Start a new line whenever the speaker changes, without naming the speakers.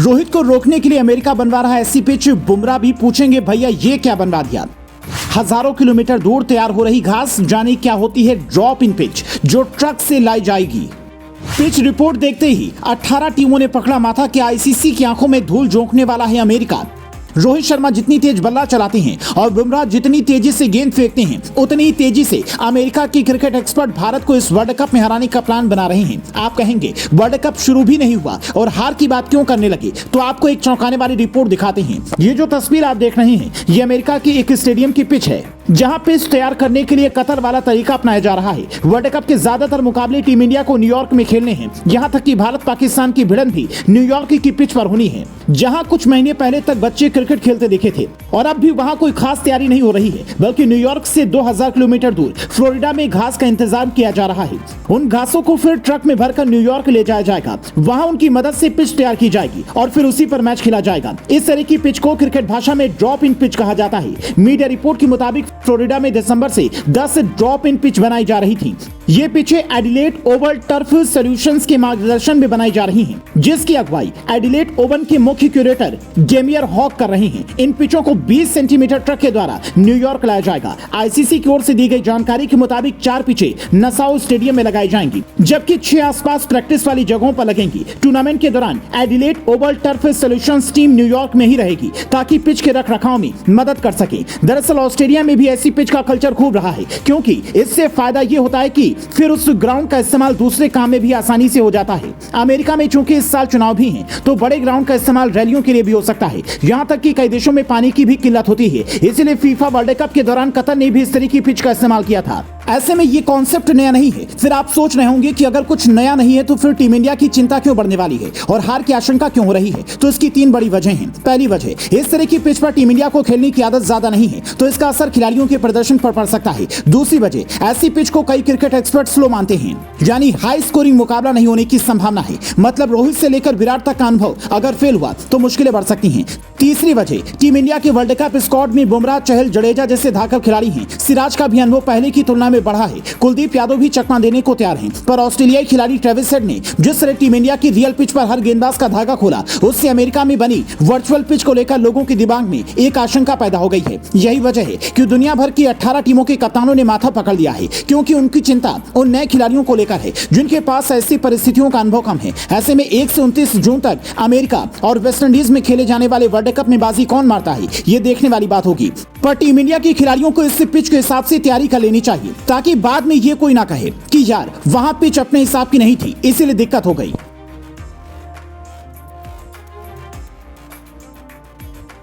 रोहित को रोकने के लिए अमेरिका बनवा रहा ऐसी पिच, बुमराह भी पूछेंगे भैया ये क्या बनवा दिया। हजारों किलोमीटर दूर तैयार हो रही घास, जाने क्या होती है ड्रॉप इन पिच जो ट्रक से लाई जाएगी। पिच रिपोर्ट देखते ही 18 टीमों ने पकड़ा माथा कि आईसीसी की आंखों में धूल झोंकने वाला है अमेरिका। रोहित शर्मा जितनी तेज बल्ला चलाते हैं और बुमराह जितनी तेजी से गेंद फेंकते हैं, उतनी तेजी से अमेरिका की क्रिकेट एक्सपर्ट भारत को इस वर्ल्ड कप में हराने का प्लान बना रहे हैं। आप कहेंगे वर्ल्ड कप शुरू भी नहीं हुआ और हार की बात क्यों करने लगे, तो आपको एक चौंकाने वाली रिपोर्ट दिखाते हैं। ये जो तस्वीर आप देख रहे हैं, ये अमेरिका की एक स्टेडियम की पिच है, जहां पिच तैयार करने के लिए कतर वाला तरीका अपनाया जा रहा है। वर्ल्ड कप के ज्यादातर मुकाबले टीम इंडिया को न्यूयॉर्क में खेलने हैं, यहां तक कि भारत पाकिस्तान की भिड़ंत भी न्यूयॉर्क की पिच पर होनी है, जहां कुछ महीने पहले तक बच्चे क्रिकेट खेलते देखे थे। और अब भी वहां कोई खास तैयारी नहीं हो रही है, बल्कि न्यूयॉर्क से 2000 किलोमीटर दूर फ्लोरिडा में घास का इंतजाम किया जा रहा है। उन घासों को फिर ट्रक में भरकर न्यूयॉर्क ले जाया जाएगा, वहां उनकी मदद से पिच तैयार की जाएगी और फिर उसी पर मैच खेला जाएगा। इस तरह की पिच को क्रिकेट भाषा में ड्रॉप इन पिच कहा जाता है। मीडिया रिपोर्ट के मुताबिक फ्लोरिडा में दिसंबर से 10 ड्रॉप इन पिच बनाई जा रही थी। ये पिचें एडिलेड ओवल टर्फ सॉल्यूशंस के मार्गदर्शन में बनाई जा रही हैं, जिसकी अगुवाई एडिलेड ओवन के मुख्य क्यूरेटर जेमियर हॉक कर रहे हैं। इन पिचों को 20 सेंटीमीटर ट्रक के द्वारा न्यूयॉर्क लाया जाएगा। आईसीसी की ओर से दी गई जानकारी के मुताबिक 4 पिचें नसाउ स्टेडियम में लगाई जाएंगी, जबकि 6 आसपास प्रैक्टिस वाली जगहों पर लगेंगी। टूर्नामेंट के दौरान Adelaide Oval turf solutions team New York में ही रहेगी, ताकि पिच के रखरखाव में मदद कर सके। दरअसल ऑस्ट्रेलिया में भी ऐसी पिच का कल्चर खूब रहा है, क्योंकि इससे फायदा ये होता है कि फिर उस ग्राउंड का इस्तेमाल दूसरे काम में भी आसानी से हो जाता है। अमेरिका में चूंकि इस साल चुनाव भी हैं, तो बड़े ग्राउंड का इस्तेमाल रैलियों के लिए भी हो सकता है। यहाँ तक कि कई देशों में पानी की भी किल्लत होती है, इसलिए फीफा वर्ल्ड कप के दौरान कतर ने भी इस तरह की पिच का इस्तेमाल किया था। ऐसे में ये कॉन्सेप्ट नया नहीं है। फिर आप सोच रहे होंगे कि अगर कुछ नया नहीं है तो फिर टीम इंडिया की चिंता क्यों बढ़ने वाली है और हार की आशंका क्यों हो रही है, तो इसकी 3 बड़ी वजह हैं। पहली वजह, इस तरह की पिच पर टीम इंडिया को खेलने की आदत ज्यादा नहीं है, तो इसका असर खिलाड़ियों के प्रदर्शन पर पड़ सकता है। दूसरी वजह, ऐसी पिच को कई क्रिकेट एक्सपर्ट स्लो मानते हैं, यानी हाई स्कोरिंग मुकाबला नहीं होने की संभावना है। मतलब रोहित से लेकर विराट तक का अनुभव अगर फेल हुआ तो मुश्किलें बढ़ सकती हैं। तीसरी वजह, टीम इंडिया के वर्ल्ड कप स्क्वाड में बुमराह, चहल, जडेजा जैसे धाकड़ खिलाड़ी हैं। सिराज का भी अनुभव पहले की तुलना में बढ़ा है। कुलदीप यादव भी चकमा देने को तैयार हैं। पर ऑस्ट्रेलियाई खिलाड़ी ट्रेविस हेड ने जिस तरह टीम इंडिया की रियल पिच पर हर गेंदबाज का धागा खोला, उससे अमेरिका में बनी वर्चुअल पिच को लेकर लोगों के दिमाग में एक आशंका पैदा हो गई है। यही वजह है कि दुनिया भर की 18 टीमों के कप्तानों ने माथा पकड़ लिया है, क्योंकि उनकी चिंता उन नए खिलाड़ियों को लेकर है जिनके पास ऐसी परिस्थितियों का अनुभव कम है। ऐसे में 1 से 29 जून तक अमेरिका और वेस्टइंडीज में खेले जाने वाले वर्ल्ड कप में बाजी कौन मारता है, ये देखने वाली बात होगी। पर टीम इंडिया के खिलाड़ियों को इस पिच के हिसाब से तैयारी कर लेनी चाहिए, ताकि बाद में ये कोई ना कहे कि यार वहां पिच अपने हिसाब की नहीं थी, इसीलिए दिक्कत हो गई।